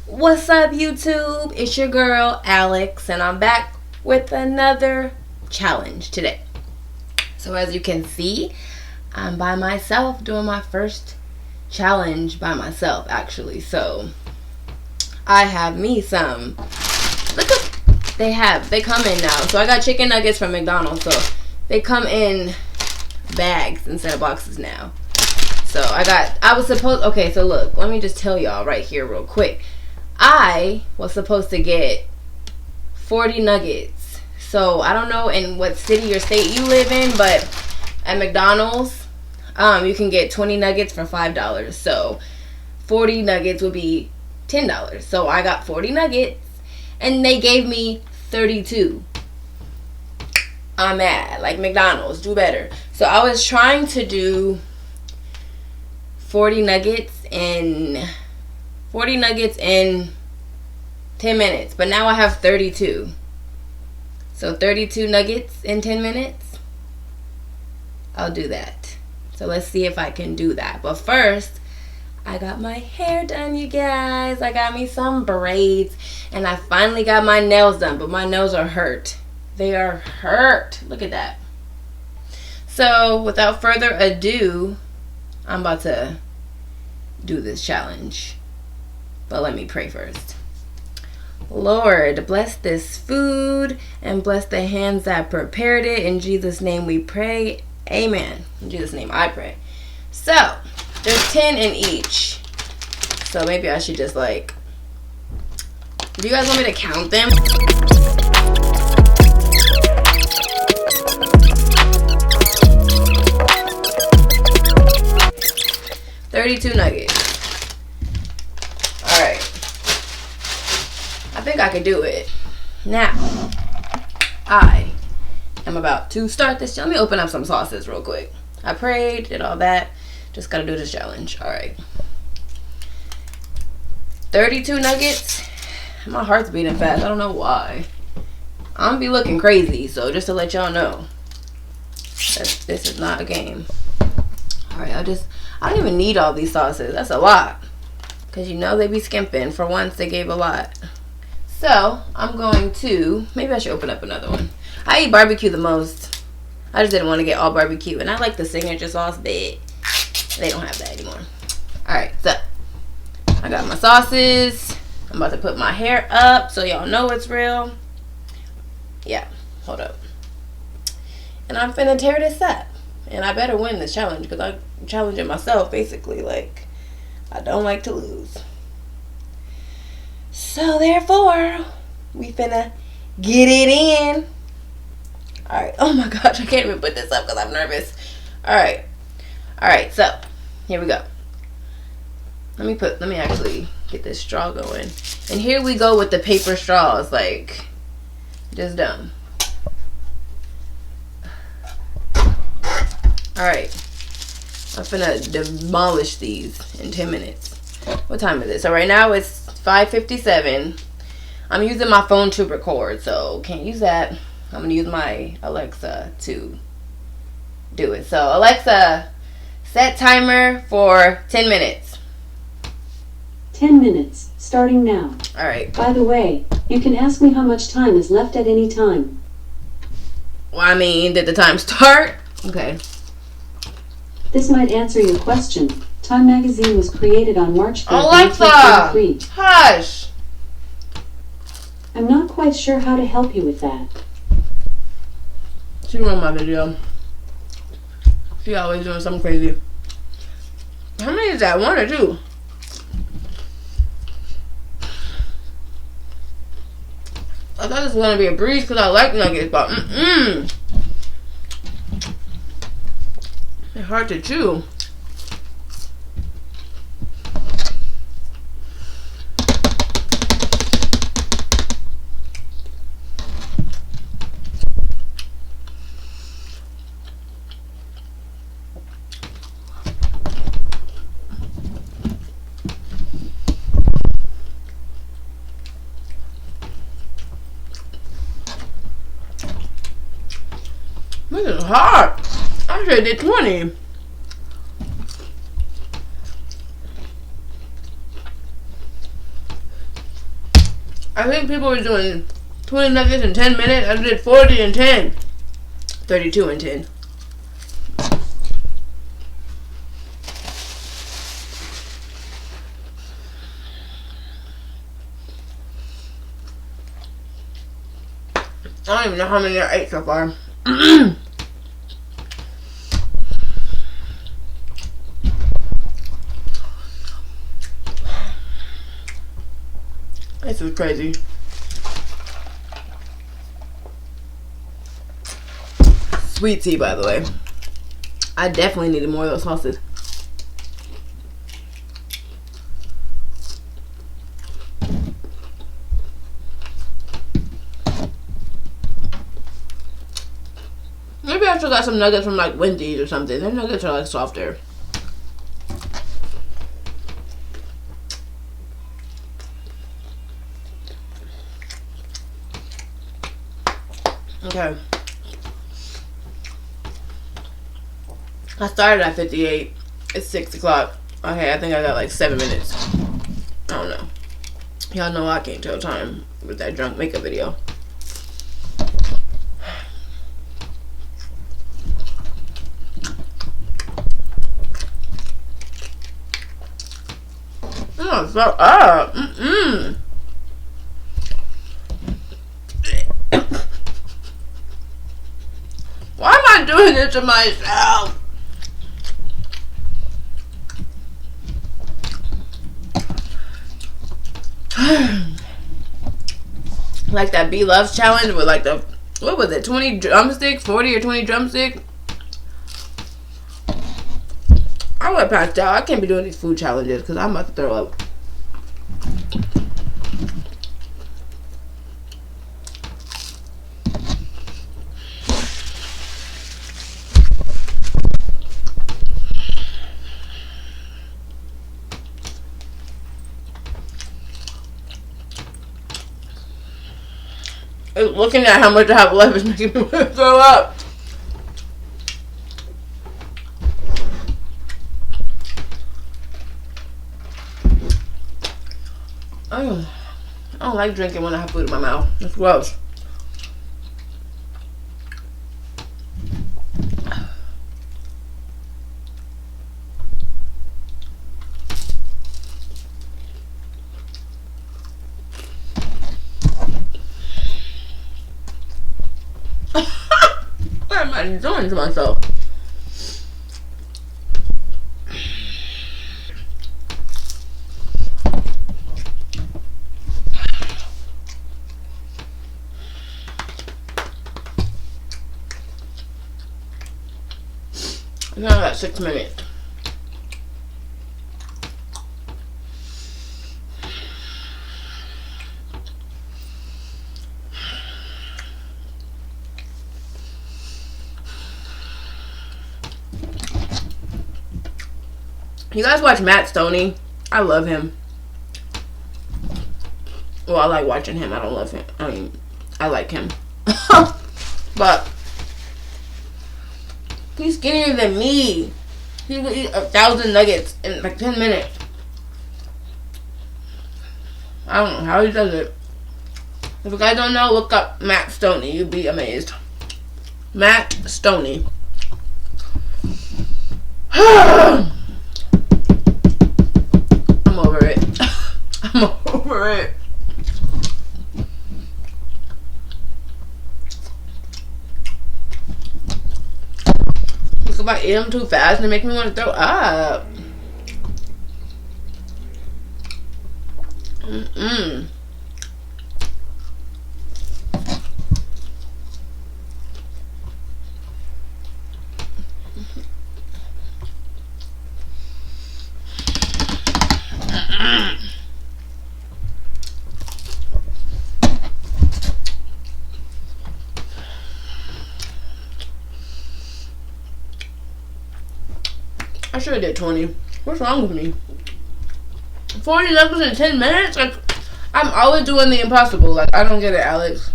What's up, YouTube? It's your girl, Alex, and I'm back with another challenge today. So as you can see, I'm by myself doing my first challenge by myself, actually. So I have me some, look at, they come in now. So I got chicken nuggets from McDonald's, so they come in bags instead of boxes now. So okay, so look, let me just tell y'all right here real quick. I was supposed to get 40 nuggets. So I don't know in what city or state you live in, but at McDonald's, you can get 20 nuggets for $5. So 40 nuggets would be $10. So I got 40 nuggets, and they gave me 32. I'm mad. Like, McDonald's, do better. So I was trying to do 40 nuggets in 10 minutes, but now I have 32. So 32 nuggets in 10 minutes. I'll do that. So let's see if I can do that. But first, I got my hair done, you guys. I got me some braids, and I finally got my nails done, but my nails are hurt. They are hurt. Look at that. So without further ado, I'm about to do this challenge. But let me pray first. Lord, bless this food and bless the hands that prepared it. In Jesus' name we pray. Amen. In Jesus' name I pray. So, there's 10 in each. So maybe I should just like, do you guys want me to count them? $32 nuggets. Alright. I think I could do it. Now, I am about to start this. Let me open up some sauces real quick. I prayed, did all that. Just gotta do this challenge. Alright. 32 nuggets. My heart's beating fast. I don't know why. I'm gonna be looking crazy, so just to let y'all know that this is not a game. Alright, I don't even need all these sauces. That's a lot. Because you know they be skimping. For once, they gave a lot. So, I'm going to, maybe I should open up another one. I eat barbecue the most. I just didn't want to get all barbecue. And I like the signature sauce, but they don't have that anymore. Alright, so I got my sauces. I'm about to put my hair up so y'all know it's real. Yeah, hold up. And I'm finna tear this up. And I better win this challenge because I'm challenging myself, basically. Like, I don't like to lose. So, therefore, we finna get it in. Alright. Oh my gosh, I can't even put this up because I'm nervous. Alright. Alright, so, here we go. Let me actually get this straw going. And here we go with the paper straws. Like, just dumb. Alright. I'm finna demolish these in 10 minutes. What time is it? So right now it's 5:57. I'm using my phone to record, so can't use that. I'm gonna use my Alexa to do it. So Alexa, set timer for 10 minutes. 10 minutes, starting now. Alright. By the way, you can ask me how much time is left at any time. Well, I mean, did the time start? Okay. This might answer your question. Time magazine was created on March 3rd, Alexa! 1923. Hush! I'm not quite sure how to help you with that. She ruined my video. She always doing something crazy. How many is that? 1 or 2? I thought this was gonna be a breeze because I like nuggets, but they're hard to chew. This is hard. I should have did 20. I think people were doing 20 nuggets in 10 minutes. I did 40 in 10. 32 in 10. I don't even know how many I ate so far. This is crazy. Sweet tea, by the way. I definitely needed more of those sauces. Maybe I should got some nuggets from like Wendy's or something. Their nuggets are like softer. Okay. I started at 58. It's 6 o'clock. Okay, I think I got like 7 minutes. I don't know. Y'all know I can't tell time with that drunk makeup video. Oh, so up. Why am I doing this to myself? Like that B Loves challenge with like the, what was it, 20 drumsticks, 40 or 20 drumsticks? I would have passed out. I can't be doing these food challenges because I'm about to throw up. Looking at how much I have left is making me want to throw up. I don't like drinking when I have food in my mouth. It's gross. What am I doing to myself? I got about 6 minutes. You guys watch Matt Stoney? I love him. Well, I like watching him. I don't love him. I mean, I like him. But he's skinnier than me. He would eat 1,000 nuggets in like 10 minutes. I don't know how he does it. If you guys don't know, look up Matt Stoney. You'd be amazed. Matt Stoney. I'm over it. I'm over it. Look, if I eat them too fast and they make me want to throw up. I should have did 20. What's wrong with me? 40 nuggets in 10 minutes? Like, I'm always doing the impossible. Like, I don't get it, Alex.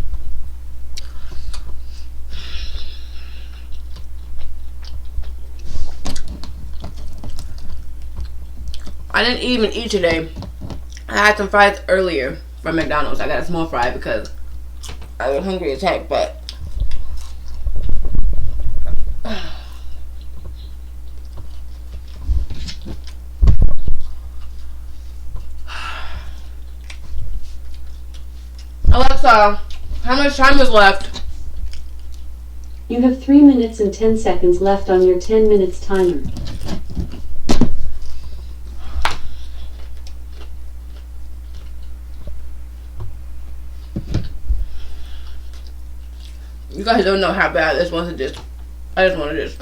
I didn't even eat today. I had some fries earlier. from McDonald's. I got a small fry because I was hungry as heck, but Alexa, how much time is left? You have 3 minutes and 10 seconds left on your 10 minutes timer. You guys don't know how bad this one is. I just want to just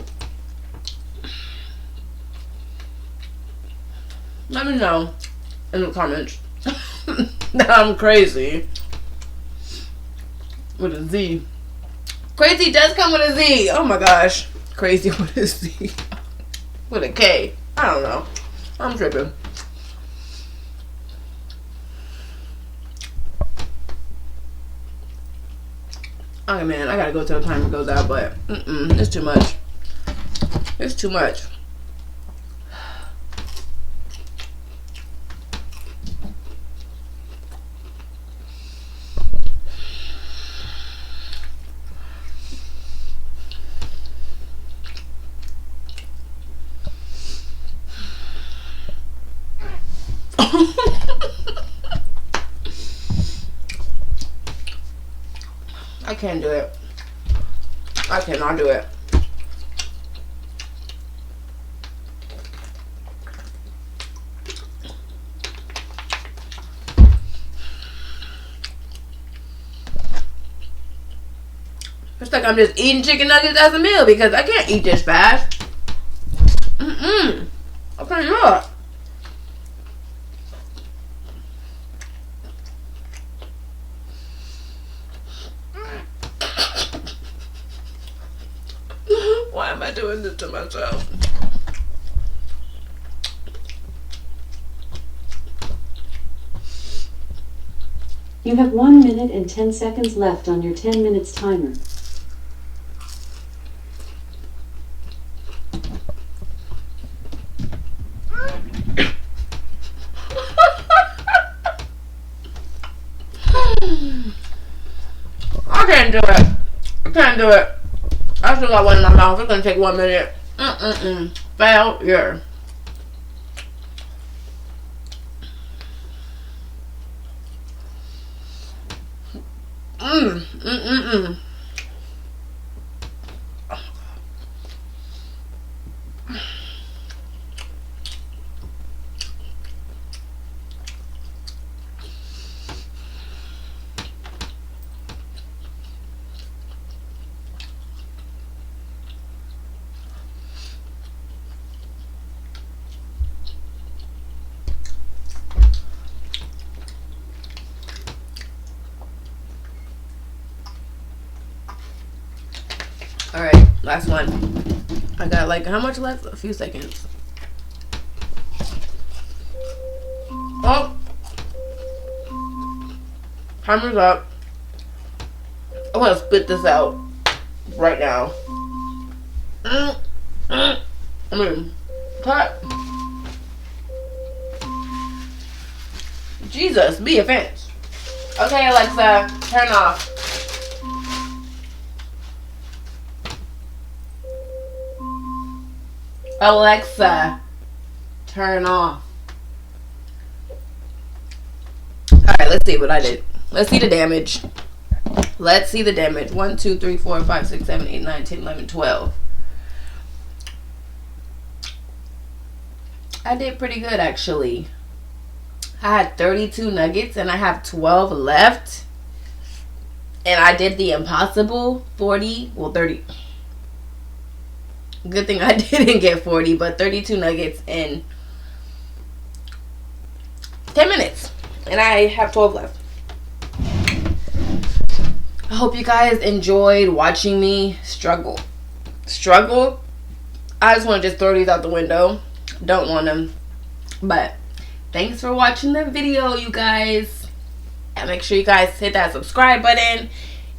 let me know in the comments that I'm crazy with a Z. Crazy does come with a Z. Oh my gosh. Crazy with a Z. With a K. I don't know. I'm tripping. Okay, man, I gotta go till the timer goes out, but it's too much. It's too much. I can't do it. I cannot do it. It's like I'm just eating chicken nuggets as a meal because I can't eat this fast. I can't do it. Why am I doing this to myself? You have 1 minute and 10 seconds left on your 10 minutes timer. I can't do it. I can't do it. I still got one in my mouth. It's gonna take 1 minute. Failure. Alright, last one. I got like, how much left? A few seconds. Oh! Timer's up. I want to spit this out right now. I mean, cut. Jesus, be a fence. Okay, Alexa, turn off. Alexa, turn off. Alright, let's see what I did. Let's see the damage. Let's see the damage. 1, 2, 3, 4, 5, 6, 7, 8, 9, 10, 11, 12. I did pretty good, actually. I had 32 nuggets and I have 12 left. And I did the impossible 40, well 30. Good thing I didn't get 40, but 32 nuggets in 10 minutes. And I have 12 left. I hope you guys enjoyed watching me struggle. I just want to just throw these out the window. Don't want them. But thanks for watching the video, you guys. And make sure you guys hit that subscribe button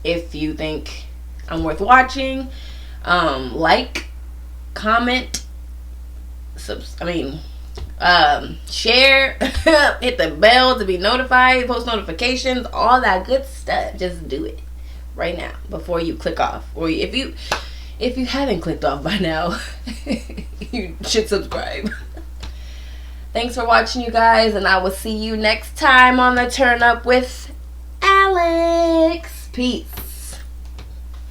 if you think I'm worth watching. Like, comment, share, hit the bell to be notified, post notifications, all that good stuff. Just do it right now before you click off. Or if you haven't clicked off by now, you should subscribe. Thanks for watching, you guys, and I will see you next time on the Turn Up with Alex. Peace.